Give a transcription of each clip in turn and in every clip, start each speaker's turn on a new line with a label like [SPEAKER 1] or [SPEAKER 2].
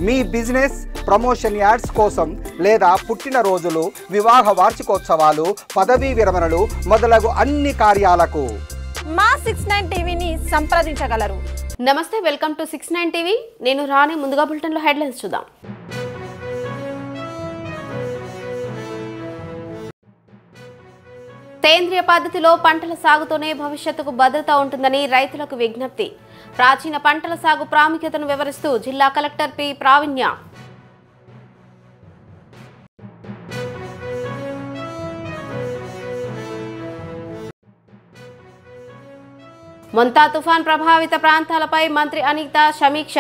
[SPEAKER 1] మీ business promotion ads కోసం లేదా పుట్టినరోజులు, వివాహ వార్షికోత్సవాలు, పదవీ విరమణలు మొదలగు అన్ని కార్యాలకు
[SPEAKER 2] మా 69 టీవీని సంప్రదించగలరు.
[SPEAKER 3] నమస్తే, వెల్కమ్ టు 69 టీవీ. నేను రాణి. ముందుగా బులెటిన్లో హెడ్లైన్స్ చూద్దాం. సేంద్రియ పద్ధతిలో పంటల సాగుతోనే భవిష్యత్తుకు భద్రత ఉంటుందని రైతులకు విజ్ఞప్తి. ప్రాచీన పంటల సాగు ప్రాముఖ్యతను వివరిస్తూ జిల్లా కలెక్టర్ పి ప్రావీణ్య. మొంతా తుఫాన్ ప్రభావిత ప్రాంతాలపై మంత్రి అనిత సమీక్ష.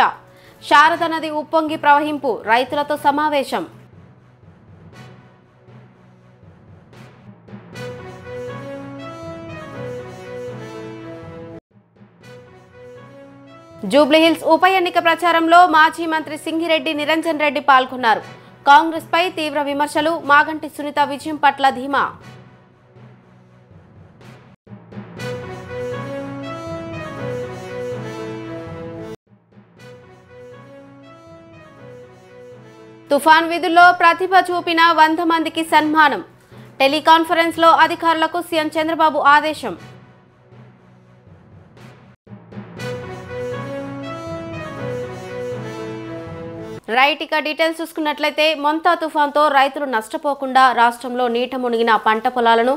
[SPEAKER 3] శారద నది ఉప్పొంగి ప్రవహింపు, రైతులతో సమావేశం. జూబ్లీహిల్స్ ఉప ఎన్నిక ప్రచారంలో మాజీ మంత్రి సింగిరెడ్డి నిరంజన్ రెడ్డి పాల్గొన్నారు. కాంగ్రెస్ పై తీవ్ర విమర్శలు. మాగంటి సునీత విజయం పట్ల ధీమా. తుఫాన్ విధుల్లో ప్రతిభ చూపిన 100 మందికి సన్మానం. టెలికాన్ఫరెన్స్ లో అధికారులకు సీఎం చంద్రబాబు ఆదేశం. రైట్, ఇక డీటెయిల్స్ చూసుకున్నట్లయితే మొంతా తుఫాన్తో రైతులు నష్టపోకుండా రాష్ట్రంలో నీట మునిగిన పంట పొలాలను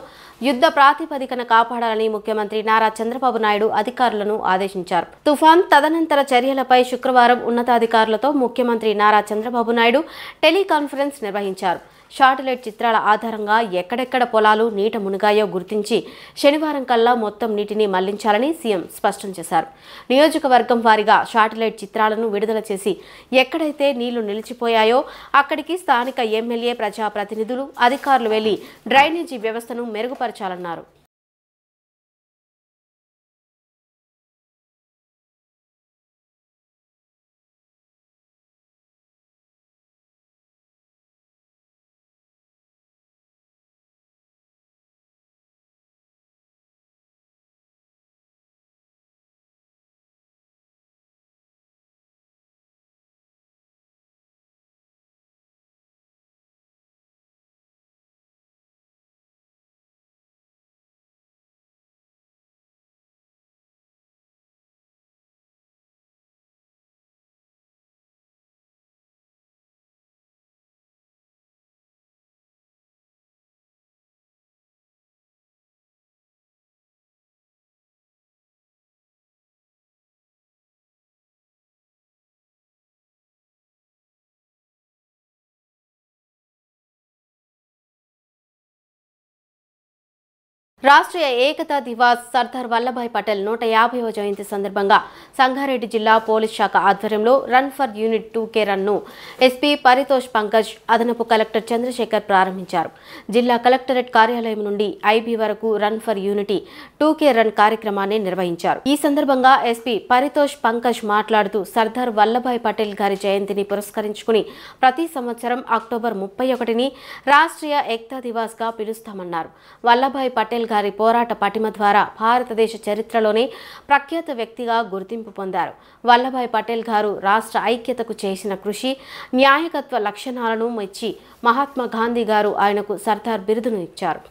[SPEAKER 3] యుద్ధ ప్రాతిపదికన కాపాడాలని ముఖ్యమంత్రి నారా చంద్రబాబు నాయుడు అధికారులను ఆదేశించారు. తుఫాన్ తదనంతర చర్యలపై శుక్రవారం ఉన్నతాధికారులతో ముఖ్యమంత్రి నారా చంద్రబాబు నాయుడు టెలికాన్ఫరెన్స్ నిర్వహించారు. శాటిలైట్ చిత్రాల ఆధారంగా ఎక్కడెక్కడ పొలాలు నీట మునిగాయో గుర్తించి శనివారం కల్లా మొత్తం నీటిని మళ్లించాలని సీఎం స్పష్టం చేశారు. నియోజకవర్గం వారీగా శాటిలైట్ చిత్రాలను విడుదల చేసి ఎక్కడైతే నీళ్లు నిలిచిపోయాయో అక్కడికి స్థానిక ఎమ్మెల్యే, ప్రజాప్రతినిధులు, అధికారులు వెళ్లి డ్రైనేజీ వ్యవస్థను మెరుగుపరచాలన్నారు. రాష్ట్రీయ ఏకతా దివాస్ సర్దార్ వల్లభాయ్ పటేల్ 150వ జయంతి సందర్భంగా సంగారెడ్డి జిల్లా పోలీస్ శాఖ ఆధ్వర్యంలో run for unit 2K run SP Paritosh Pankaj, అదనపు కలెక్టర్ చంద్రశేఖర్ ప్రారంభించారు. జిల్లా కలెక్టరేట్ కార్యాలయం నుండి ఐబీ వరకు run for unity 2K run కార్యక్రమాన్ని నిర్వహించారు. ఈ సందర్భంగా ఎస్పీ పరితోష్ పంకజ్ మాట్లాడుతూ సర్దార్ వల్లభాయ్ పటేల్ గారి జయంతిని పురస్కరించుకుని ప్రతి సంవత్సరం అక్టోబర్ 31ని రాష్ట్రీయ ఏకతా దివాస్ గా పిలుస్తామన్నారు. వల్లభాయ్ పటేల్ గారి పోరాట పటిమ ద్వారా భారతదేశ చరిత్రలోనే ప్రఖ్యాత వ్యక్తిగా గుర్తింపు పొందారు. వల్లభాయ్ పటేల్ గారు రాష్ట్ర ఐక్యతకు చేసిన కృషి, న్యాయకత్వ లక్షణాలను మెచ్చి మహాత్మా గాంధీ గారు ఆయనకు సర్దార్ బిరుదును ఇచ్చారు.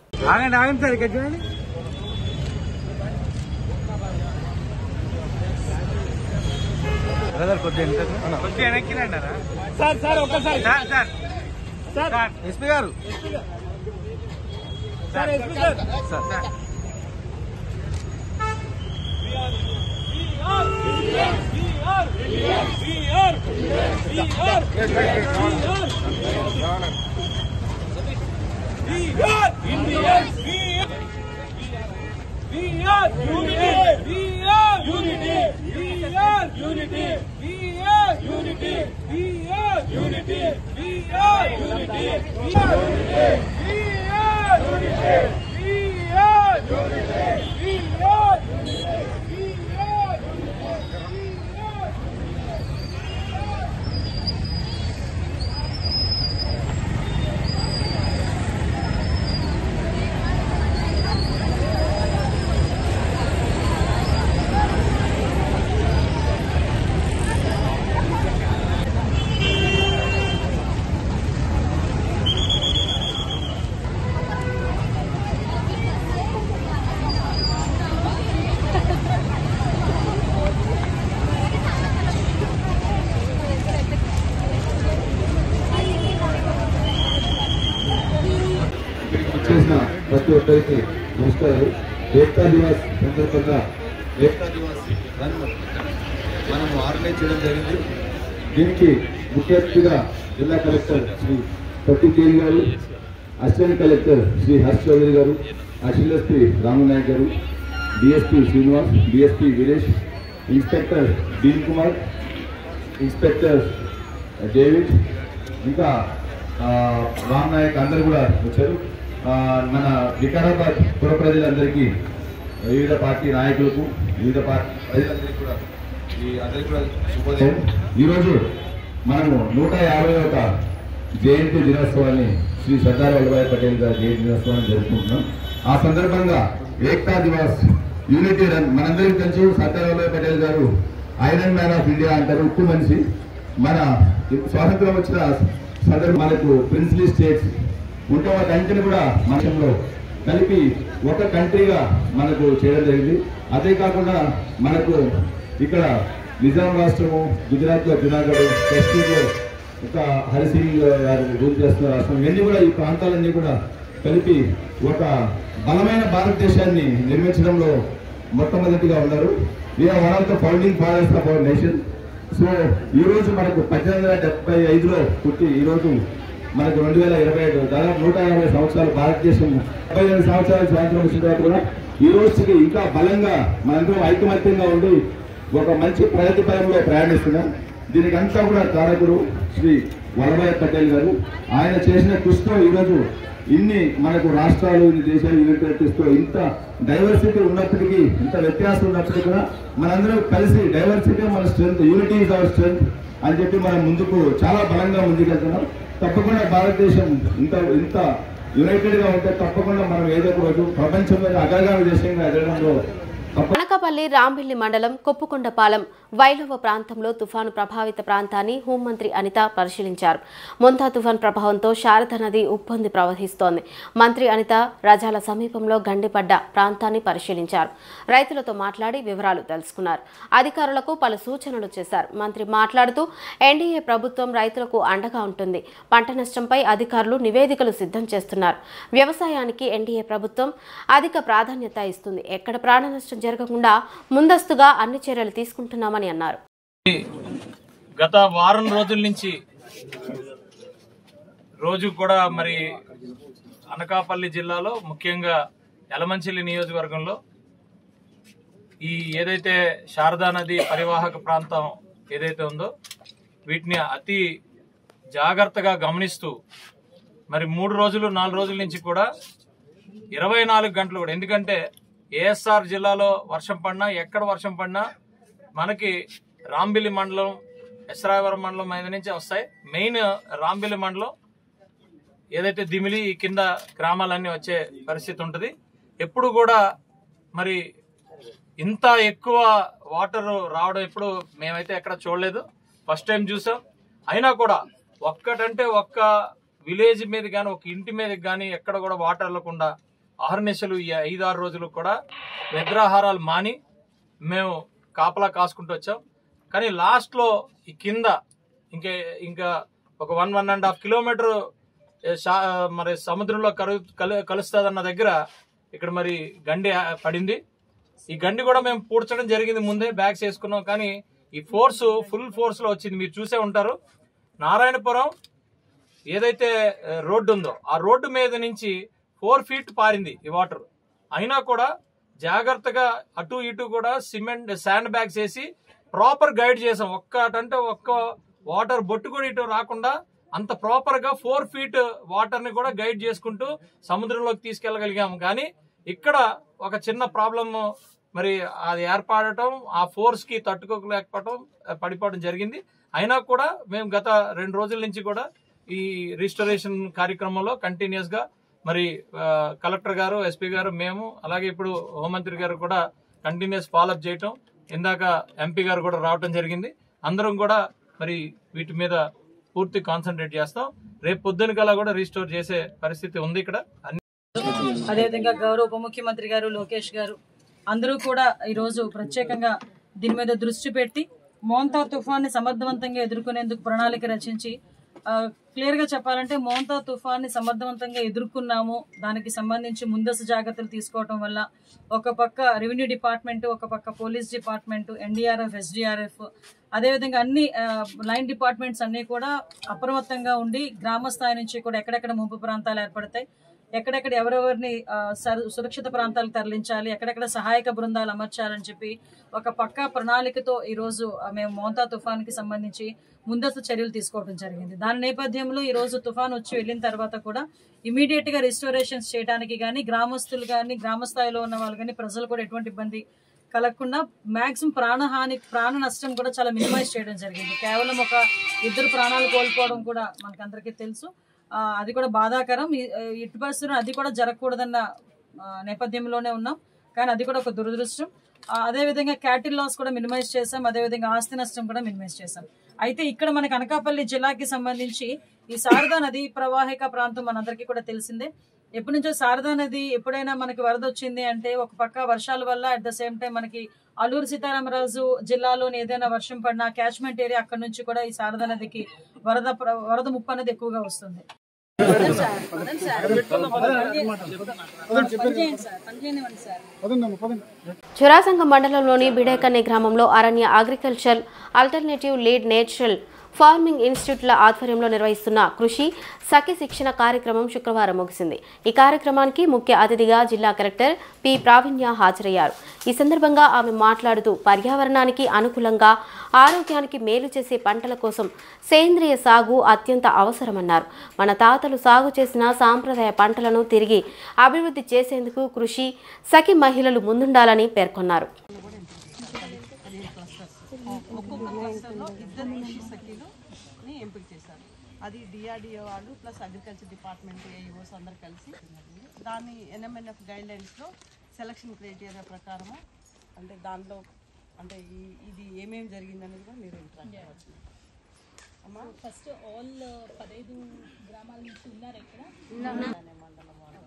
[SPEAKER 4] ప్రతి ఒక్కరికి నమస్కారాలు. ఏకతా దివాస్ సందర్భంగా ఏకతా దివాస్ రన్ మనం ఆర్గనైజ్ చేయడం జరిగింది. దీనికి ముఖ్య అతిథిగా జిల్లా కలెక్టర్ శ్రీ పట్టి కేల్ గారు, అసిస్టెంట్ కలెక్టర్ శ్రీ హర్ష్ చౌదరి గారు, అసిల్ ఎస్పీ రామనాయక్ గారు, DSP Srinivas, DSP Veeresh, inspector Deen Kumar, inspector David, ఇంకా రామ్ నాయక్ అందరు కూడా వచ్చారు. మన వికారాబాద్ పుర ప్రజలందరికీ, వివిధ పార్టీ నాయకులకు, వివిధ పార్టీ ప్రజలందరికీ కూడా అందరికీ కూడా శుభోదయం. ఈరోజు మనము 150వ జయంతి దినోత్సవాన్ని శ్రీ సర్దార్ వల్లభాయ్ పటేల్ గారి జయంతి దినోత్సవాన్ని జరుపుకుంటున్నాం. ఆ సందర్భంగా ఏకతా దివాస్ యూనిటీ రన్ మనందరికీ తెలుసు. సర్దార్ వల్లభాయ్ పటేల్ గారు ఐరన్ మ్యాన్ ఆఫ్ ఇండియా అంటారు, ఉక్కు మనిషి. మన స్వాతంత్రం వచ్చిన సందర్భం మనకు ప్రిన్స్లీ స్టేట్స్ ఉంటే వాటన్నింటిని కూడా మనలో కలిపి ఒక కంట్రీగా మనకు చేయడం జరిగింది. అదే కాకుండా మనకు ఇక్కడ నిజాం రాష్ట్రము, గుజరాత్లో జునాగఢ్, కశ్మీర్లో ఒక హరిసింగ్ గారు రూల్ చేస్తున్న రాష్ట్రం, ఇవన్నీ కూడా ఈ ప్రాంతాలన్నీ కూడా కలిపి ఒక బలమైన భారతదేశాన్ని నిర్మించడంలో మొట్టమొదటిగా ఉన్నారు. We are one of the founding fathers of our nation. So ఈరోజు మనకు 1875లో పుట్టి ఈరోజు మనకు 2027 దాదాపు 150 సంవత్సరాలు భారతదేశం 75 సంవత్సరాలు స్వాతంత్రం వచ్చిన తర్వాత కూడా ఈ రోజుకి ఇంకా బలంగా మనందరం ఐకమత్యంగా ఉండి ఒక మంచి ప్రగతి పరంలో ప్రయాణిస్తున్నాం. దీనికి అంతా కూడా కారకుడు శ్రీ వల్లభాయ్ పటేల్ గారు. ఆయన చేసిన కృషితో ఈరోజు ఇన్ని మనకు రాష్ట్రాలు, ఇన్ని దేశాలు యూనిటీతో ఇంత డైవర్సిటీ ఉన్నప్పటికీ, ఇంత వ్యత్యాసం ఉన్నప్పటికీ కూడా మనందరం కలిసి డైవర్సిటీ మన strength, unity is our strength అని చెప్పి మనం ముందుకు చాలా బలంగా ముందుకెళ్తున్నాం. తప్పకుండా భారతదేశం ఇంత యునైటెడ్ గా ఉంటే తప్పకుండా మనం ఏదో ఒక రోజు ప్రపంచంలో అగ్రగామి దేశంగా ఎదగడంలో.
[SPEAKER 3] అనకాపల్లి రాంబిల్లి మండలం కొప్పుకొండపాలెం వైలవ ప్రాంతంలో తుఫాను ప్రభావిత ప్రాంతాన్ని హోంమంత్రి అనిత పరిశీలించారు. మొంతా తుఫాన్ ప్రభావంతో శారద నది ఉప్పొంగి ప్రవహిస్తోంది. మంత్రి అనిత రజాల సమీపంలో గండిపడ్డ ప్రాంతాన్ని పరిశీలించారు. రైతులతో మాట్లాడి వివరాలు తెలుసుకున్నారు. అధికారులకు పలు సూచనలు చేశారు. మంత్రి మాట్లాడుతూ ఎన్డీఏ ప్రభుత్వం రైతులకు అండగా ఉంటుంది. పంట నష్టంపై అధికారులు నివేదికలు సిద్ధం చేస్తున్నారు. వ్యవసాయానికి ఎన్డీఏ ప్రభుత్వం అధిక ప్రాధాన్యత ఇస్తుంది. ఎక్కడ ప్రాణ నష్టం జరగకుండా ముందస్తుగా అన్ని చర్యలు తీసుకుంటున్నామని అన్నారు.
[SPEAKER 5] గత వారం రోజుల నుంచి రోజు కూడా మరి అనకాపల్లి జిల్లాలో ముఖ్యంగా యలమంచిలి నియోజకవర్గంలో ఈ ఏదైతే శారదా నది పరివాహక ప్రాంతం ఏదైతే ఉందో వీటిని అతి జాగ్రత్తగా గమనిస్తూ మరి 3 రోజులు 4 రోజుల నుంచి కూడా 24 గంటలు కూడా, ఎందుకంటే ఏఎస్ఆర్ జిల్లాలో వర్షం పడినా, ఎక్కడ వర్షం పడినా మనకి రాంబిల్లి మండలం, ఎస్రాయవరం మండలం మీద నుంచి వస్తాయి. మెయిన్ రాంబిల్లి మండలం ఏదైతే దిమిలి ఈ కింద గ్రామాలన్నీ వచ్చే పరిస్థితి ఉంటుంది. ఎప్పుడు కూడా మరి ఇంత ఎక్కువ వాటర్ రావడం ఎప్పుడు మేమైతే ఎక్కడ చూడలేదు, ఫస్ట్ టైం చూసాం. అయినా కూడా ఒక్కటంటే ఒక్క విలేజ్ మీద కానీ, ఒక ఇంటి మీద కానీ ఎక్కడ కూడా వాటర్ వెళ్ళకుండా అహర్నిశలు ఈ 5-6 రోజులు కూడా నిద్రాహారాలు మాని మేము కాపలా కాసుకుంటూ వచ్చాం. కానీ లాస్ట్లో ఈ కింద ఇంకా ఒక 1.5 కిలోమీటర్ మరి సముద్రంలో కలుస్తుందన్న దగ్గర ఇక్కడ మరి గండి పడింది. ఈ గండి కూడా మేము పూడ్చడం జరిగింది, ముందే బ్యాగ్స్ వేసుకున్నాం. కానీ ఈ ఫుల్ ఫోర్స్ లో వచ్చింది. మీరు చూసే ఉంటారు. నారాయణపురం ఏదైతే రోడ్డు ఉందో ఆ రోడ్డు మీద నుంచి 4 ఫీట్ పారింది ఈ వాటర్. అయినా కూడా జాగ్రత్తగా అటు ఇటు కూడా శాండ్ బ్యాగ్స్ వేసి ప్రాపర్ గైడ్ చేసాం. ఒక్క వాటర్ బొట్టు కూడా ఇటు రాకుండా అంత ప్రాపర్ గా 4 ఫీట్ వాటర్ ని కూడా గైడ్ చేసుకుంటూ సముద్రంలోకి తీసుకెళ్లగలిగాము. కానీ ఇక్కడ ఒక చిన్న ప్రాబ్లం మరి అది ఏర్పడటం, ఆ ఫోర్స్ కి పడిపోవడం జరిగింది. అయినా కూడా మేము గత 2 రోజుల నుంచి కూడా ఈ రిస్టోరేషన్ కార్యక్రమంలో కంటిన్యూస్ గా మరి కలెక్టర్ గారు, ఎస్పీ గారు, మేము అలాగే ఇప్పుడు హోంమంత్రి గారు కూడా కంటిన్యూస్ ఫాలోఅప్ చేయటం, ఇందాక ఎంపీ గారు కూడా రావటం జరిగింది. అందరం కూడా మరి వీటి మీద పూర్తి కాన్సన్ట్రేట్ చేస్తాం. రేపు పొద్దున కల్లా కూడా రీస్టోర్ చేసే పరిస్థితి ఉంది ఇక్కడ.
[SPEAKER 6] అదేవిధంగా గౌరవ ఉప ముఖ్యమంత్రి గారు లోకేష్ గారు అందరూ కూడా ఈరోజు ప్రత్యేకంగా దీని మీద దృష్టి పెట్టి మోంతా తుఫాన్ని సమర్థవంతంగా ఎదుర్కొనేందుకు ప్రణాళిక రచించి క్లియర్గా చెప్పాలంటే మోంతా తుఫాన్ని సమర్థవంతంగా ఎదుర్కొన్నాము. దానికి సంబంధించి ముందస్తు జాగ్రత్తలు తీసుకోవడం వల్ల ఒక పక్క రెవెన్యూ డిపార్ట్మెంట్, ఒక పక్క పోలీస్ డిపార్ట్మెంట్, ఎన్డీఆర్ఎఫ్, ఎస్డీఆర్ఎఫ్, అదేవిధంగా అన్ని లైన్ డిపార్ట్మెంట్స్ అన్నీ కూడా అప్రమత్తంగా ఉండి గ్రామ స్థాయి నుంచి కూడా ఎక్కడెక్కడ ముంపు ప్రాంతాలు ఏర్పడతాయి, ఎక్కడెక్కడ ఎవరెవరిని సురక్షిత ప్రాంతాలకు తరలించాలి, ఎక్కడెక్కడ సహాయక బృందాలు అమర్చాలని చెప్పి ఒక పక్కా ప్రణాళికతో ఈరోజు మేము మోంతా తుఫాన్కి సంబంధించి ముందస్తు చర్యలు తీసుకోవడం జరిగింది. దాని నేపథ్యంలో ఈరోజు తుఫాన్ వచ్చి వెళ్ళిన తర్వాత కూడా ఇమీడియట్ గా రిస్టోరేషన్స్ చేయడానికి కానీ గ్రామస్తులు కానీ గ్రామ స్థాయిలో ఉన్న వాళ్ళు కానీ ప్రజలు కూడా ఎటువంటి ఇబ్బంది కలగకుండా మాక్సిమం ప్రాణ నష్టం కూడా చాలా మినిమైజ్ చేయడం జరిగింది. కేవలం ఒక 2 ప్రాణాలు కోల్పోవడం కూడా మనకందరికీ తెలుసు. అది కూడా బాధాకరం. ఇటు పరిస్థితుల్లో అది కూడా జరగకూడదన్న నేపథ్యంలోనే ఉన్నాం, కానీ అది కూడా ఒక దురదృష్టం. అదేవిధంగా క్యాటిల్ లాస్ కూడా మినిమైజ్ చేసాం, అదేవిధంగా ఆస్తి నష్టం కూడా మినిమైజ్ చేసాం. అయితే ఇక్కడ మనకి అనకాపల్లి జిల్లాకి సంబంధించి ఈ శారదా నది ప్రవాహిక ప్రాంతం మనందరికీ కూడా తెలిసిందే. ఎప్పటి నుంచో శారదా నది ఎప్పుడైనా మనకి వరద వచ్చింది అంటే ఒక పక్క వర్షాల వల్ల, అట్ ద సేమ్ టైం మనకి అల్లూరు సీతారామరాజు జిల్లాలోని ఏదైనా వర్షం పడినా క్యాచ్మెంట్ ఏరియా అక్కడ నుంచి కూడా ఈ శారదా నదికి వరద ముప్పు అనేది ఎక్కువగా వస్తుంది.
[SPEAKER 3] చురాసంగం మండలంలోని బిడేకన్నే గ్రామంలో Aranya agriculture alternative lead natural farming ఇన్స్టిట్యూట్ల ఆధ్వర్యంలో నిర్వహిస్తున్న కృషి సఖి శిక్షణ కార్యక్రమం శుక్రవారం ముగిసింది. ఈ కార్యక్రమానికి ముఖ్య అతిథిగా జిల్లా కలెక్టర్ పి ప్రావీణ్య హాజరయ్యారు. ఈ సందర్భంగా ఆమె మాట్లాడుతూ పర్యావరణానికి అనుకూలంగా ఆరోగ్యానికి మేలు చేసే పంటల కోసం సేంద్రియ సాగు అత్యంత అవసరమన్నారు. మన తాతలు సాగు చేసిన సాంప్రదాయ పంటలను తిరిగి అభివృద్ధి చేసేందుకు కృషి సఖి మహిళలు ముందుండాలని పేర్కొన్నారు.
[SPEAKER 7] ఎంపిక చేశారు. అది డిఆర్డిఓ వాళ్ళు ప్లస్ అగ్రికల్చర్ డిపార్ట్మెంట్ ఏఈఓస్ అందరు కలిసి దాన్ని ఎన్ఎంఎన్ఎఫ్ గైడ్లైన్స్లో సెలక్షన్ క్రైటీరియా ప్రకారము అంటే దాంట్లో అంటే ఇది ఏమేమి జరిగిందనేది కూడా మీరు ఇంట్రాక్ట్ అమ్మా.
[SPEAKER 8] ఫస్ట్ ఆల్ 15 గ్రామాల నుంచి ఉన్నారు ఇక్కడ
[SPEAKER 7] మండలం వాళ్ళు.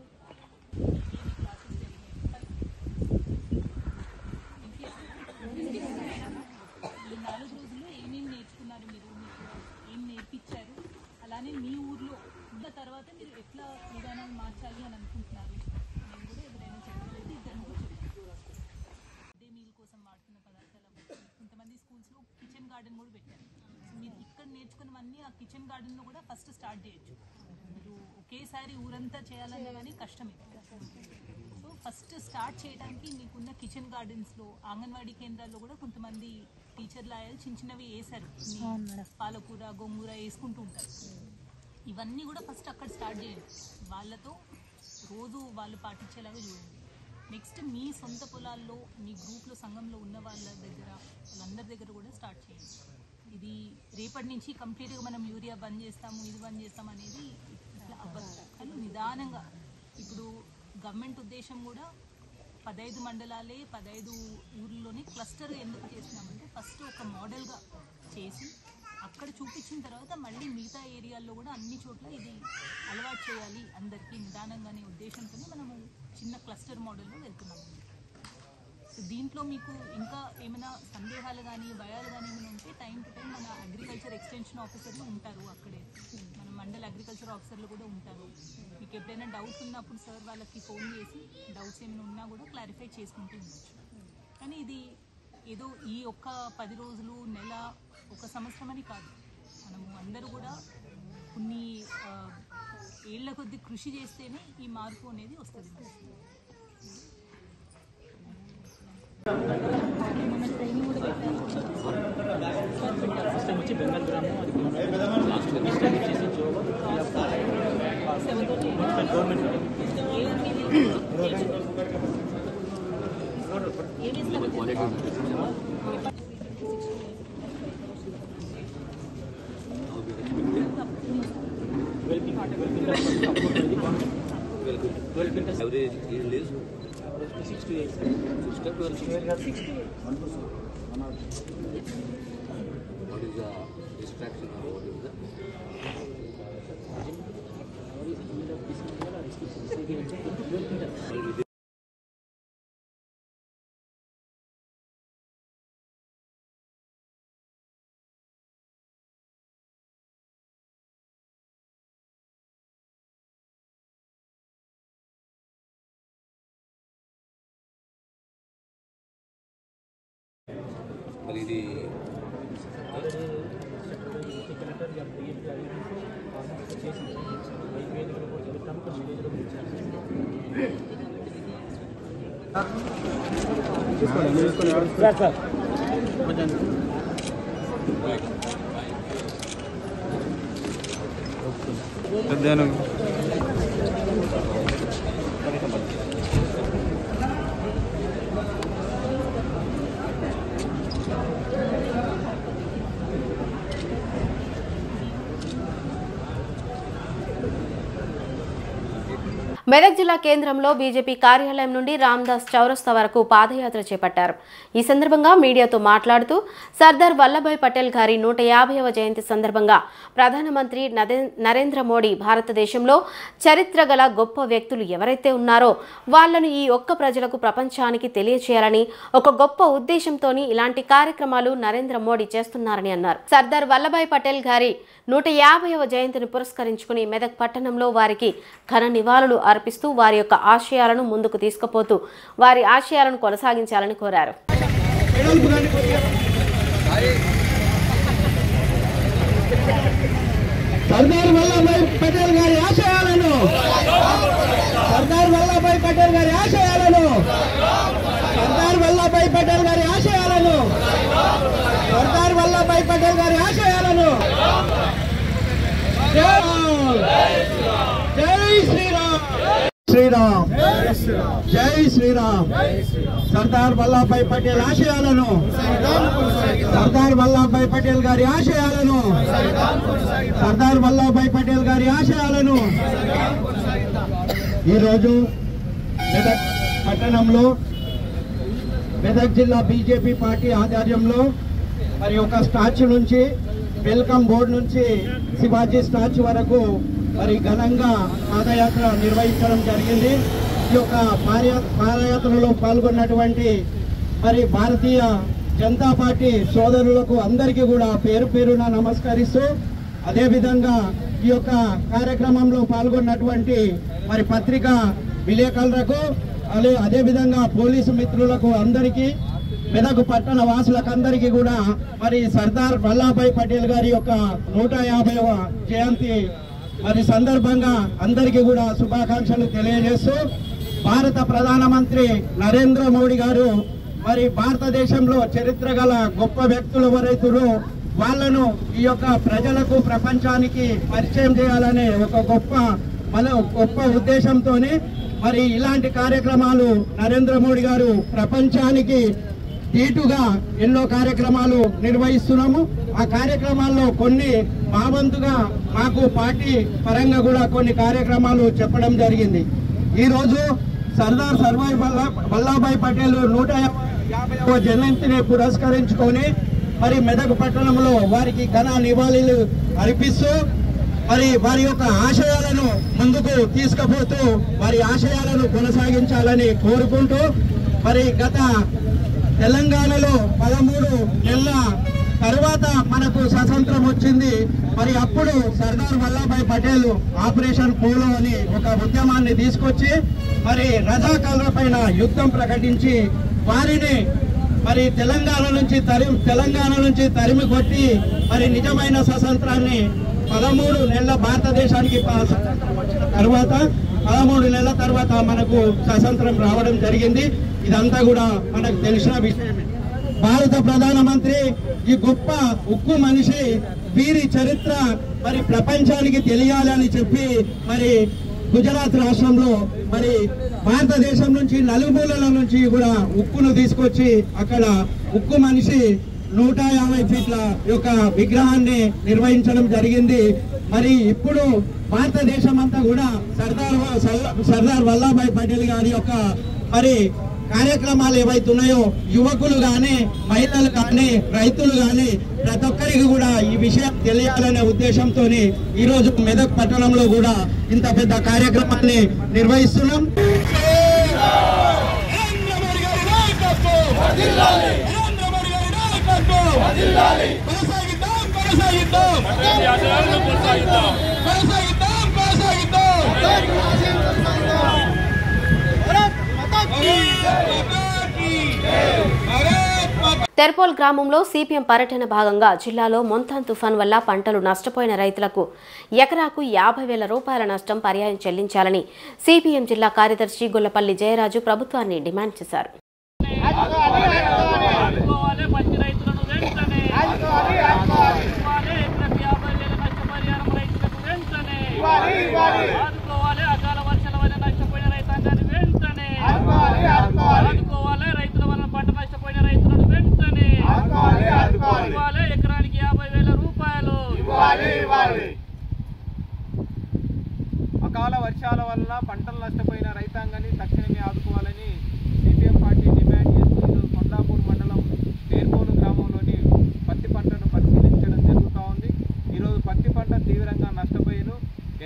[SPEAKER 8] ఈ 4 రోజుల్లో ఏమేమి నేర్చుకున్నారు, మీరు ఏం నేర్పించారు, అలానే మీ ఊర్లో ఉన్న తర్వాత మీరు ఎట్లా విధానాలు మార్చాలి అని అనుకుంటున్నారు. నేను కూడా ఎవరైనా చెప్పలేదు, ఇద్దరు మిడ్ డే మీల్ కోసం వాడుతున్న పదార్థాలు కొంతమంది స్కూల్స్లో కిచెన్ గార్డెన్ కూడా పెట్టారు. మీరు ఇక్కడ నేర్చుకున్నవన్నీ ఆ కిచెన్ గార్డెన్లో కూడా ఫస్ట్ స్టార్ట్ చేయొచ్చు. మీరు ఒకేసారి ఊరంతా చేయాలన్నా కానీ కష్టమే. సో ఫస్ట్ స్టార్ట్ చేయడానికి మీకున్న కిచెన్ గార్డెన్స్లో ఆంగన్వాడీ కేంద్రాల్లో కూడా కొంతమంది టీచర్లు అయ్యారు, చిన్న చిన్నవి వేశారు, పాలకూర గోంగూర వేసుకుంటూ ఉంటారు. ఇవన్నీ కూడా ఫస్ట్ అక్కడ స్టార్ట్ చేయండి, వాళ్ళతో రోజు వాళ్ళు పాటించేలాగా చూడండి. నెక్స్ట్ మీ సొంత పొలాల్లో మీ గ్రూప్లో సంఘంలో ఉన్న వాళ్ళందరి దగ్గర కూడా స్టార్ట్ చేయండి. ఇది రేపటి నుంచి కంప్లీట్గా మనం యూరియా బంద్ చేస్తాము, ఇది బంద్ చేస్తాం అనేది ఇట్లా అవ్వదు. కానీ నిదానంగా ఇప్పుడు గవర్నమెంట్ ఉద్దేశం కూడా 15 మండలాలే 15 ఊర్లలోనే క్లస్టర్ ఎందుకు చేసినామంటే ఫస్ట్ ఒక మోడల్గా చేసి అక్కడ చూపించిన తర్వాత మళ్ళీ మిగతా ఏరియాల్లో కూడా అన్ని చోట్ల ఇది అలవాటు చేయాలి అందరికీ నిదానంగానే ఉద్దేశంతోనే మనము చిన్న క్లస్టర్ మోడల్లో వెళ్తున్నాము. సో దీంట్లో మీకు ఇంకా ఏమైనా సందేహాలు కానీ భయాలు కానీ ఏమైనా ఉంటే టైం టు టైం మన అగ్రికల్చర్ ఎక్స్టెన్షన్ ఆఫీసర్లు ఉంటారు అక్కడే, మన మండల అగ్రికల్చర్ ఆఫీసర్లు కూడా ఉంటారు. మీకు ఎప్పుడైనా డౌట్స్ ఉన్నప్పుడు సార్ వాళ్ళకి ఫోన్ చేసి డౌట్స్ ఏమైనా ఉన్నా కూడా క్లారిఫై చేసుకుంటూ ఉండొచ్చు. కానీ ఇది ఏదో ఈ ఒక్క 10 రోజులు నెల ఒక సంవత్సరం అని కాదు, మనము అందరూ కూడా కొన్ని ఏళ్ల కొద్ది కృషి చేస్తేనే ఈ మార్పు అనేది వస్తుంది.
[SPEAKER 9] Average yield is 6 to 8. 6 to 12. What is the distraction or what is the మరి ఇది
[SPEAKER 3] మెదక్ జిల్లా కేంద్రంలో బీజేపీ కార్యాలయం నుండి రామ్దాస్ చౌరస్తా వరకు పాదయాత్ర చేపట్టారు. ఈ సందర్భంగా మీడియాతో మాట్లాడుతూ సర్దార్ వల్లభాయ్ పటేల్ గారి 150వ జయంతి సందర్భంగా ప్రధానమంత్రి నరేంద్ర మోడీ భారతదేశంలో చరిత్ర గల గొప్ప వ్యక్తులు ఎవరైతే ఉన్నారో వాళ్లను ఈ ఒక్క ప్రజలకు ప్రపంచానికి తెలియచేయాలని ఒక గొప్ప ఉద్దేశంతోని ఇలాంటి కార్యక్రమాలు నరేంద్ర మోడీ చేస్తున్నారని అన్నారు. సర్దార్ వల్లభాయ్ పటేల్ గారి 150వ జయంతిని పురస్కరించుకుని మెదక్ పట్టణంలో వారికి ఘన నివాళులు అర్పిస్తూ వారి యొక్క ఆశయాలను ముందుకు తీసుకుపోతూ వారి ఆశయాలను కొనసాగించాలని కోరారు.
[SPEAKER 10] సర్దార్ వల్లభాయ్ పటేల్ గారి ఆశయాలను సర్దార్ వల్లభాయ్ పటేల్ గారి ఆశయాలను సర్దార్ వల్లభాయ్ పటేల్ గారి ఆశయాలను సర్దార్ వల్లభాయ్ పటేల్ గారి ఆశయాలను జై శ్రీరామ్ శ్రీరామ్ జై శ్రీరామ్ సర్దార్ వల్లభాయ్ పటేల్ ఆశయాలను సర్దార్ వల్లభాయ్ పటేల్ గారి ఆశయాలను సర్దార్ వల్లభాయ్ పటేల్ గారి ఆశయాలను ఈరోజు మెదక్ పట్టణంలో మెదక్ జిల్లా బీజేపీ పార్టీ ఆధ్వర్యంలో మరి ఒక స్టాచ్యూ నుంచి వెల్కమ్ బోర్డు నుంచి శివాజీ స్టాచ్యూ వరకు మరి ఘనంగా పాదయాత్ర నిర్వహించడం జరిగింది. ఈ యొక్క పాదయాత్రలో పాల్గొన్నటువంటి మరి భారతీయ జనతా పార్టీ సోదరులకు అందరికీ కూడా పేరు పేరున నమస్కరిస్తూ అదేవిధంగా ఈ యొక్క కార్యక్రమంలో పాల్గొన్నటువంటి మరి పత్రికా విలేకరులకు అదేవిధంగా పోలీసు మిత్రులకు అందరికీ మెదక్ పట్టణ వాసులకు అందరికీ కూడా మరి సర్దార్ వల్లభాయ్ పటేల్ గారి యొక్క 150వ జయంతి మరి సందర్భంగా అందరికీ కూడా శుభాకాంక్షలు తెలియజేస్తూ భారత ప్రధానమంత్రి నరేంద్ర మోడీ గారు మరి భారతదేశంలో చరిత్ర గల గొప్ప వ్యక్తులు ఎవరైతురో వాళ్ళను ఈ యొక్క ప్రజలకు ప్రపంచానికి పరిచయం చేయాలనే ఒక గొప్ప ఉద్దేశంతోనే మరి ఇలాంటి కార్యక్రమాలు నరేంద్ర మోడీ గారు ప్రపంచానికి దీటుగా ఎన్నో కార్యక్రమాలు నిర్వహిస్తున్నాము. ఆ కార్యక్రమాల్లో కొన్ని మా వంతుగా మాకు పార్టీ పరంగా కూడా కొన్ని కార్యక్రమాలు చెప్పడం జరిగింది. ఈరోజు సర్దార్ వల్లభాయ్ పటేల్ 150వ జయంతిని పురస్కరించుకొని మరి మెదక్ పట్టణంలో వారికి ఘన నివాళులు అర్పిస్తూ మరి వారి యొక్క ఆశయాలను ముందుకు తీసుకుపోతూ వారి ఆశయాలను కొనసాగించాలని కోరుకుంటూ మరి గత తెలంగాణలో 13 నెలల తర్వాత మనకు స్వతంత్రం వచ్చింది. మరి అప్పుడు సర్దార్ వల్లభాయ్ పటేల్ ఆపరేషన్ పోలో అని ఒక ఉద్యమాన్ని తీసుకొచ్చి మరి రజాకారుల పైన యుద్ధం ప్రకటించి వారిని మరి తెలంగాణ నుంచి తరిమి కొట్టి మరి నిజమైన స్వతంత్రాన్ని 13 నెలల భారతదేశానికి స్వతంత్రం వచ్చిన తర్వాత 13 నెలల తర్వాత మనకు స్వతంత్రం రావడం జరిగింది. ఇదంతా కూడా మనకు తెలిసిన విషయమే. భారత ప్రధానమంత్రి ఈ గొప్ప ఉక్కు మనిషి వీరి చరిత్ర మరి ప్రపంచానికి తెలియాలని చెప్పి మరి గుజరాత్ రాష్ట్రంలో మరి భారతదేశం నుంచి నలుమూలల నుంచి కూడా ఉక్కును తీసుకొచ్చి అక్కడ ఉక్కు మనిషి 150 ఫీట్ల యొక్క విగ్రహాన్ని నిర్వహించడం జరిగింది. మరి ఇప్పుడు భారతదేశం అంతా కూడా సర్దార్ వల్లభాయ్ పటేల్ గారి యొక్క మరి కార్యక్రమాలు ఏవైతున్నాయో యువకులు కానీ మహిళలు కానీ రైతులు కానీ ప్రతి ఒక్కరికి కూడా ఈ విషయం తెలియాలనే ఉద్దేశంతో ఈరోజు మెదక్ పట్టణంలో కూడా ఇంత పెద్ద కార్యక్రమాన్ని నిర్వహిస్తున్నాం.
[SPEAKER 3] తెర్పోల్ గ్రామంలో సిపిఎం పర్యటన భాగంగా జిల్లాలో మొంతాన్ తుఫాన్ వల్ల పంటలు నష్టపోయిన రైతులకు ఎకరాకు 50,000 రూపాయల నష్టం పర్యాయం చెల్లించాలని సిపిఎం జిల్లా కార్యదర్శి గొల్లపల్లి జయరాజు ప్రభుత్వాన్ని డిమాండ్ చేశారు.
[SPEAKER 11] ఎకరానికి 50,000 రూపాయలు.
[SPEAKER 12] అకాల వర్షాల వల్ల పంటలు నష్టపోయిన రైతాంగాన్ని తక్షణమే ఆదుకోవాలని సిపిఎం పార్టీ డిమాండ్ చేస్తూ ఈరోజు కొండాపూర్ మండలం నేర్పోను గ్రామంలోని పత్తి పంటను పరిశీలించడం జరుగుతూ ఉంది. ఈరోజు పత్తి పంట తీవ్రంగా నష్టపోయిన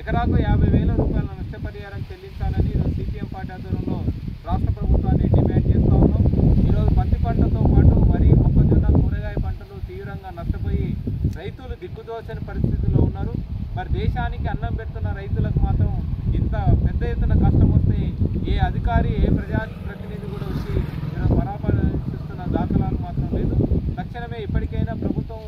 [SPEAKER 12] ఎకరాకు 50,000 రూపాయల నష్టపరిహారం చెల్లించాలని ఈరోజు సిపిఎం పార్టీ ఆధ్వర్యంలో రాష్ట్ర ప్రభుత్వాన్ని డిమాండ్ చేస్తూ ఉన్నాం. ఈరోజు పత్తి పంటతో పాటు వరి, మొక్కజొన్న, కూరగాయ పంటలు తీవ్రంగా నష్టపోయి రైతులు దిక్కుదోచని పరిస్థితుల్లో ఉన్నారు. మరి దేశానికి అన్నం పెడుతున్న రైతులకు మాత్రం ఇంత పెద్ద ఎత్తున కష్టం వస్తే ఏ అధికారి, ఏ ప్రజాప్రతినిధి కూడా వచ్చి పరామర్శిస్తున్న దాఖలాలు మాత్రం లేదు. తక్షణమే ఇప్పటికైనా ప్రభుత్వం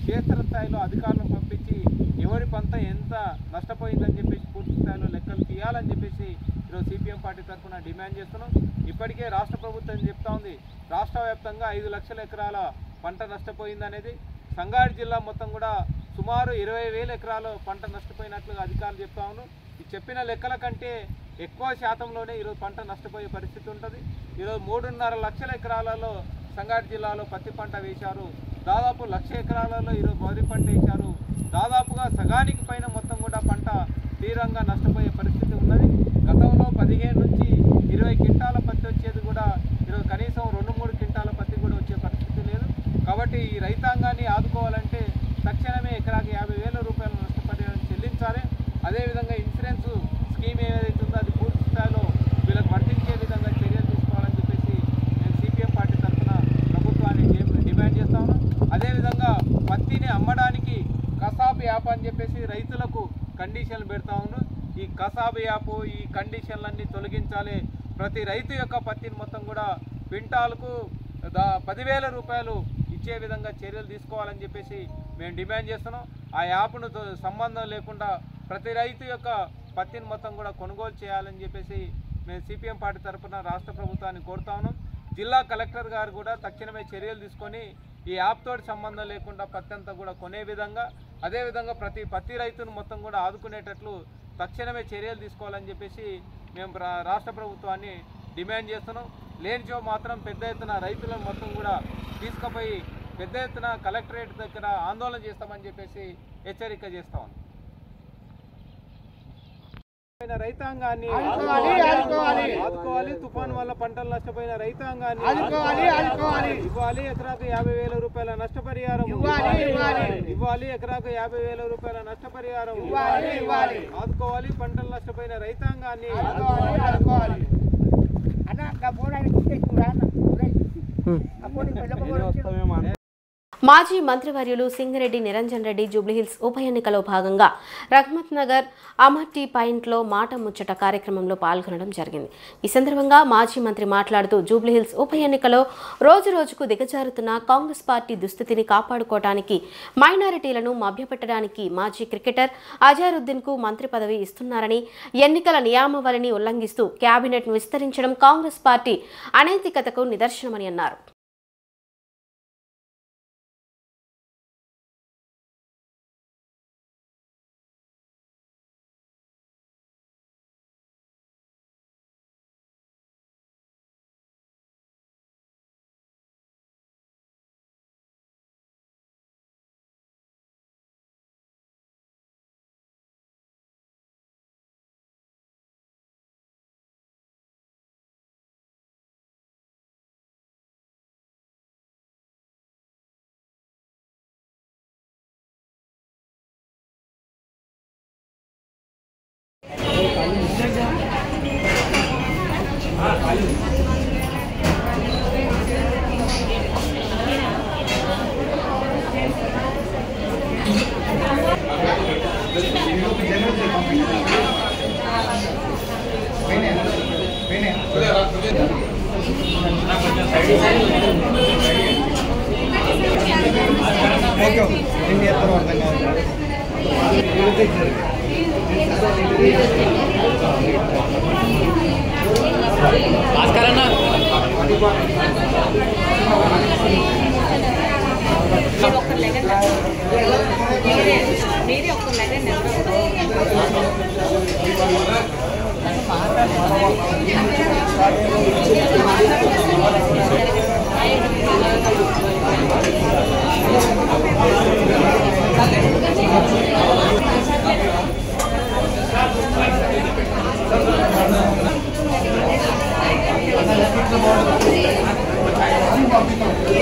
[SPEAKER 12] క్షేత్రస్థాయిలో అధికారులను పంపించి ఎవరి పంట ఎంత నష్టపోయిందని చెప్పేసి పూర్తి స్థాయిలో లెక్కలు తీయాలని చెప్పేసి ఈరోజు సిపిఎం పార్టీ తరఫున డిమాండ్ చేస్తున్నాం. ఇప్పటికే రాష్ట్ర ప్రభుత్వం చెప్తా ఉంది, రాష్ట్ర వ్యాప్తంగా 5 లక్షల ఎకరాల పంట నష్టపోయిందనేది. సంగారెడ్డి జిల్లా మొత్తం కూడా సుమారు 20,000 ఎకరాలు పంట నష్టపోయినట్లుగా అధికారులు చెప్తా ఉన్నారు. ఈ చెప్పిన లెక్కల కంటే ఎక్కువ శాతంలోనే ఈరోజు పంట నష్టపోయే పరిస్థితి ఉంటుంది. ఈరోజు 3.5 లక్షల ఎకరాలలో సంగారెడ్డి జిల్లాలో పత్తి పంట వేశారు. దాదాపు 1,00,000 ఎకరాలలో ఈరోజు వరి పంట వేశారు. దాదాపుగా సగానికి పైన మొత్తం కూడా పంట తీవ్రంగా నష్టపోయే పరిస్థితి ఉన్నది. గతంలో 15 నుంచి 20 క్వింటాల పత్తి వచ్చేది కూడా ఈరోజు కనీసం 2-3 క్వింటాల పత్తి కూడా వచ్చే పరిస్థితి లేదు. కాబట్టి ఈ రైతాంగాన్ని ఆదుకోవాలంటే తక్షణమే ఎకరాకి 50,000 రూపాయల నష్టపరిహారం చెల్లించాలి. అదేవిధంగా ఇన్సూరెన్స్ స్కీమ్ ఏదైతే ఉందో అది పూర్తి స్థాయిలో వీళ్ళకి వర్తించే విధంగా చర్యలు తీసుకోవాలని చెప్పేసి నేను సిపిఎం పార్టీ తరఫున ప్రభుత్వాన్ని డిమాండ్ చేస్తా ఉన్నాం. అదేవిధంగా పత్తిని అమ్మడానికి కసాబ్ యాప్ అని చెప్పేసి రైతులకు కండిషన్లు పెడతా ఉన్నాం. ఈ కసాబ్ యాప్, ఈ కండిషన్లన్నీ తొలగించాలి. ప్రతి రైతు యొక్క పత్తిని మొత్తం కూడా క్వింటాలకు 10,000 రూపాయలు ఇచ్చే విధంగా చర్యలు తీసుకోవాలని చెప్పేసి మేము డిమాండ్ చేస్తున్నాం. ఆ యాప్ను సంబంధం లేకుండా ప్రతి రైతు యొక్క పత్తిని మొత్తం కూడా కొనుగోలు చేయాలని చెప్పేసి మేము సిపిఎం పార్టీ తరఫున రాష్ట్ర ప్రభుత్వాన్ని కోరుతా ఉన్నాం. జిల్లా కలెక్టర్ గారు కూడా తక్షణమే చర్యలు తీసుకొని ఈ యాప్ తోటి సంబంధం లేకుండా పత్తి అంతా కూడా కొనే విధంగా, అదేవిధంగా ప్రతి పత్తి రైతును మొత్తం కూడా ఆదుకునేటట్లు తక్షణమే చర్యలు తీసుకోవాలని చెప్పేసి మేము రాష్ట్ర ప్రభుత్వాన్ని డిమాండ్ చేస్తున్నాం. లేనిచో మాత్రం పెద్ద ఎత్తున రైతులను మొత్తం కూడా తీసుకుపోయి పెద్ద ఎత్తున కలెక్టరేట్ దగ్గర ఆందోళన చేస్తామని చెప్పేసి హెచ్చరిక చేస్తాం. రైతాంగాన్ని ఆదుకోవాలి. తుఫాను వల్ల పంటలు నష్టపోయిన రైతాంగాన్ని ఇవ్వాలి. ఎకరాకు 50,000 రూపాయల నష్టపరిహారం ఇవ్వాలి. ఎకరాకు 50,000 రూపాయల నష్టపరిహారం ఆదుకోవాలి. పంటలు నష్టపోయిన రైతాంగాన్ని
[SPEAKER 3] మాజీ మంత్రివర్యులు సింగిరెడ్డి నిరంజన్ రెడ్డి జూబ్లీహిల్స్ ఉప ఎన్నికలో భాగంగా రహ్మత్ నగర్ అమర్టీ పాయింట్లో మాట ముచ్చట కార్యక్రమంలో పాల్గొనడం జరిగింది. ఈ సందర్భంగా మాజీ మంత్రి మాట్లాడుతూ జూబ్లీహిల్స్ ఉప ఎన్నికలో రోజురోజుకు దిగజారుతున్న కాంగ్రెస్ పార్టీ దుస్థితిని కాపాడుకోవడానికి మైనారిటీలను మభ్యపెట్టడానికి మాజీ క్రికెటర్ అజారుద్దీన్కు మంత్రి పదవి ఇస్తున్నారని, ఎన్నికల నియామావళిని ఉల్లంఘిస్తూ కేబినెట్ను విస్తరించడం కాంగ్రెస్ పార్టీ అనైతికతకు నిదర్శనమని అన్నారు.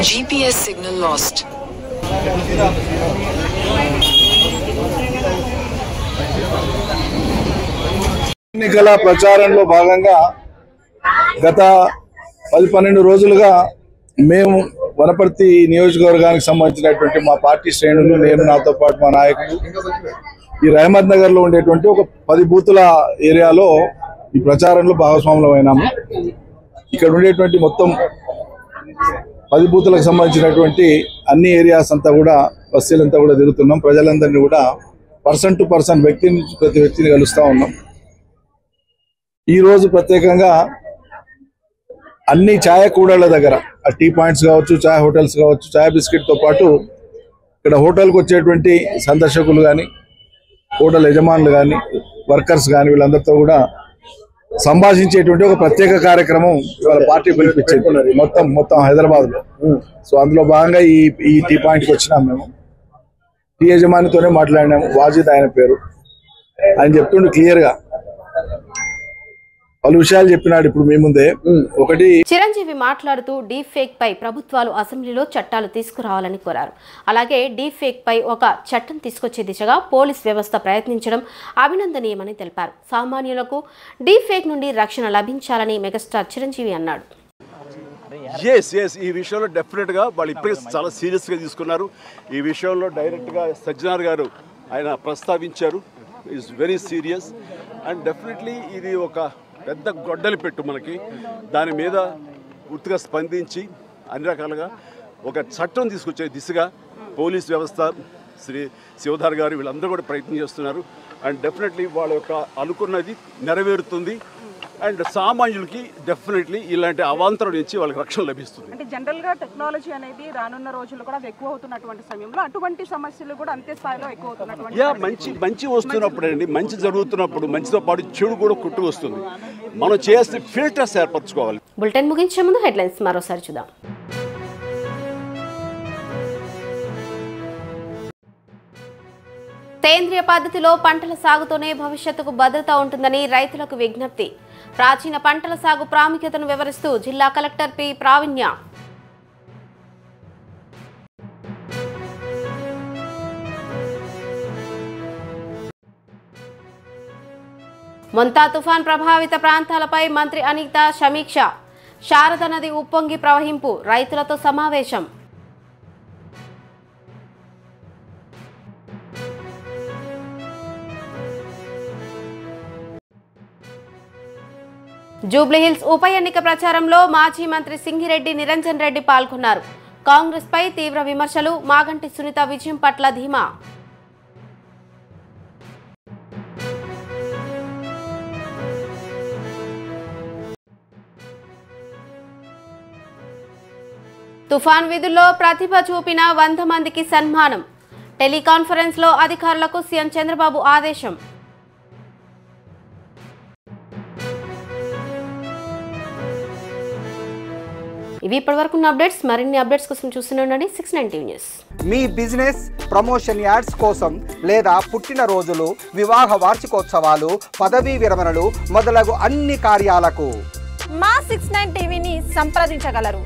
[SPEAKER 13] GPS signal lost.
[SPEAKER 14] ఎన్నికల ప్రచారంలో భాగంగా గత 10-12 రోజులుగా మేము వనపర్తి నియోజకవర్గానికి సంబంధించినటువంటి మా పార్టీ శ్రేణులు, నేను, నాతో పాటు మా నాయకులు ఈ రహమత్ నగర్ లో ఉండేటువంటి ఒక 10 బూతుల ఏరియాలో ఈ ప్రచారంలో భాగస్వాములమైనాము. ఇక్కడ ఉండేటువంటి మొత్తం 10 బూతులకు సంబంధించినటువంటి అన్ని ఏరియాస్ అంతా కూడా బస్తీలంతా కూడా తిరుగుతున్నాం. ప్రజలందరినీ కూడా పర్సన్ టు పర్సన్, వ్యక్తి నుంచి ప్రతి వ్యక్తిని కలుస్తూ ఉన్నాం. ఈ రోజు ప్రత్యేకంగా అన్ని ఛాయ కూడళ్ల దగ్గర, టీ పాయింట్స్ కావచ్చు, ఛాయ్ హోటల్స్ కావచ్చు, ఛాయ్ బిస్కెట్తో పాటు ఇక్కడ హోటల్కి వచ్చేటువంటి సందర్శకులు కానీ, హోటల్ యజమానులు కానీ, వర్కర్స్ కానీ వీళ్ళందరితో కూడా సంభాషించేటువంటి ఒక ప్రత్యేక కార్యక్రమం ఇవాళ పార్టీ పిలిపించింది మొత్తం హైదరాబాద్లో. సో అందులో భాగంగా ఈ టీ పాయింట్కి వచ్చినాం. మేము టీ యజమానితోనే మాట్లాడినాము. వాజిద్ ఆయన పేరు. ఆయన చెప్తుండే క్లియర్గా పలు విషయాలు చెప్పినాడు ఇప్పుడు మీ ముందే. ఒకటి,
[SPEAKER 3] చిరంజీవి మాట్లాడుతూ డీప్ ఫేక్ పై ప్రభుత్వాలు అసెంబ్లీలో చట్టాలు తీసుకురావాలని కోరారు. అలాగే డీప్ ఫేక్ పై ఒక చట్టం తీసుకొచ్చే దిశగా పోలీస్ వ్యవస్థ ప్రయత్నించడం అభినందనీయమని తెలిపారు. సామాన్యులకు డీప్ ఫేక్ నుండి రక్షణ లభించాలని మెగాస్టార్ చిరంజీవి అన్నాడు.
[SPEAKER 15] ఈ విషయంలో డెఫినెట్గా వాళ్ళు ఇప్పటికే చాలా సీరియస్గా తీసుకున్నారు. ఈ విషయంలో డైరెక్ట్గా సజ్జనార్ గారు ఆయన ప్రస్తావించారు. Is very serious and definitely ఇది ఒక పెద్ద గొడ్డలి పెట్టు మనకి. దాని మీద పూర్తిగా స్పందించి అన్ని రకాలుగా ఒక చట్టం తీసుకొచ్చే దిశగా పోలీస్ వ్యవస్థ, శ్రీ శివధార్ గారు వీళ్ళందరూ కూడా ప్రయత్నం చేస్తున్నారు. అండ్ డెఫినెట్లీ వాళ్ళ యొక్క అనుకున్నది నెరవేరుతుంది. అండ్ సామాన్యులకి డెఫినెట్లీ ఇలాంటి అవాంతరం నుంచి వాళ్ళకి రక్షణ లభిస్తుంది.
[SPEAKER 16] అంటే జనరల్గా టెక్నాలజీ అనేది రానున్న రోజుల్లో కూడా ఎక్కువ అవుతున్నటువంటి సమయంలో అటువంటి సమస్యలు కూడా అంతే స్థాయిలో ఎక్కువ అవుతున్నటువంటి
[SPEAKER 15] మంచి వస్తున్నప్పుడు అండి, మంచి జరుగుతున్నప్పుడు మంచితో పాటు చెడు కూడా కుట్టు వస్తుంది. మనం చేస్తే ఫిల్టర్స్ ఏర్పరచుకోవాలి.
[SPEAKER 3] బులెటిన్ ముగించే ముందు హెడ్లైన్స్ మరోసారి చూద్దాం. సేంద్రియ పద్ధతిలో పంటల సాగుతోనే భవిష్యత్తుకు భద్రత ఉంటుందని రైతులకు విజ్ఞప్తి. ప్రాచీన పంటల సాగు ప్రాముఖ్యతను వివరిస్తూ జిల్లా కలెక్టర్ పి ప్రావీణ్య. మొంతా తుఫాన్ ప్రభావిత ప్రాంతాలపై మంత్రి అనిత సమీక్ష. శారద నది ఉప్పొంగి ప్రవహింపు, రైతులతో సమావేశం. జూబ్లీహిల్స్ ఉప ఎన్నిక ప్రచారంలో మాజీ మంత్రి సింగిరెడ్డి నిరంజన్ రెడ్డి పాల్గొన్నారు. కాంగ్రెస్ పై తీవ్ర విమర్శలు, మాగంటి సునీత విజయం పట్ల ధీమా. తుఫాన్ విధుల్లో ప్రతిభ చూపిన 100 మందికి సన్మానం. టెలికాన్ఫరెన్స్ లో అధికారులకు సీఎం చంద్రబాబు ఆదేశం. ఇవి ఇప్పటివరకు అప్డేట్స్. మరిన్ని అప్డేట్స్ కోసం చూస్తుండండి 690 టీవీ న్యూస్.
[SPEAKER 1] మీ బిజినెస్ ప్రమోషన్ యాడ్స్ కోసం లేదా పుట్టినరోజులు, వివాహ వార్షికోత్సవాలు, పదవీ విరమణలు మొదలగు అన్ని కార్యాలకు
[SPEAKER 2] మా 69 టీవీని సంప్రదించగలరు.